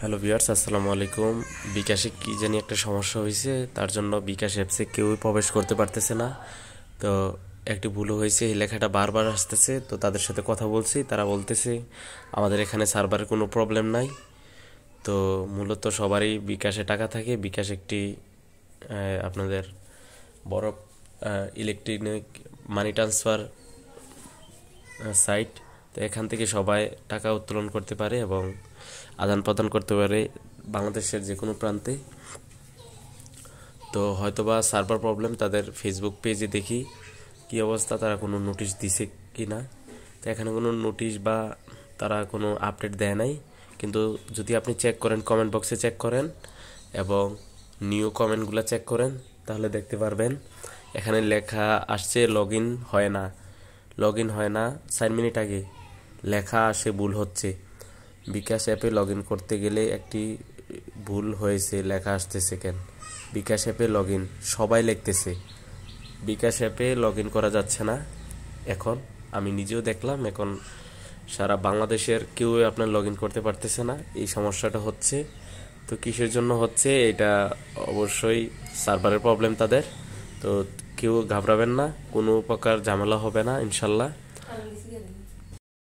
Hello viewers, আসসালামু আলাইকুম। বিকাশে কি জানি একটা সমস্যা হয়েছে, তার জন্য বিকাশ অ্যাপসে কেউই প্রবেশ করতে পারতেছে না। তো একটি ভুল হয়েছে, এই লেখাটা বারবার আসতেছে। তো তাদের সাথে কথা বলছি, তারা বলতেছে আমাদের এখানে সার্ভারের কোনো প্রবলেম নাই। তো মূলত সবারই বিকাশে টাকা থাকে। বিকাশ একটি আপনাদের বড় ইলেকট্রনিক মানি ট্রান্সফার সাইট। তো এখান থেকে সবাই টাকা উত্তোলন করতে পারে এবং আদান প্রদান করতে পারে বাংলাদেশের যে কোনো প্রান্তে। তো হয়তোবা সার্ভার প্রবলেম, তাদের ফেসবুক পেজে দেখি কি অবস্থা, তারা কোনো নোটিশ দিছে কি না। তো এখানে কোনো নোটিশ বা তারা কোনো আপডেট দেয় নাই। কিন্তু যদি আপনি চেক করেন, কমেন্ট বক্সে চেক করেন এবং নিউ কমেন্টগুলো চেক করেন, তাহলে দেখতে পারবেন এখানে লেখা আসছে লগ ইন হয় না। 4 মিনিট আগে লেখা আসে ভুল হচ্ছে। বিকাশ অ্যাপে লগ ইন করতে গেলে একটি ভুল হয়েছে, লেখা আসতেছে কেন বিকাশ অ্যাপে লগ ইন, সবাই লিখতেছে বিকাশ অ্যাপে লগ ইন করা যাচ্ছে না। এখন আমি নিজেও দেখলাম, এখন সারা বাংলাদেশের কেউ আপনার লগ ইন করতে পারতেছে না। এই সমস্যাটা হচ্ছে। তো কিসের জন্য হচ্ছে এটা, অবশ্যই সার্ভারের প্রবলেম তাদের। তো কেউ ঘাবড়াবেন না, কোনো প্রকার ঝামেলা হবে না ইনশাল্লাহ।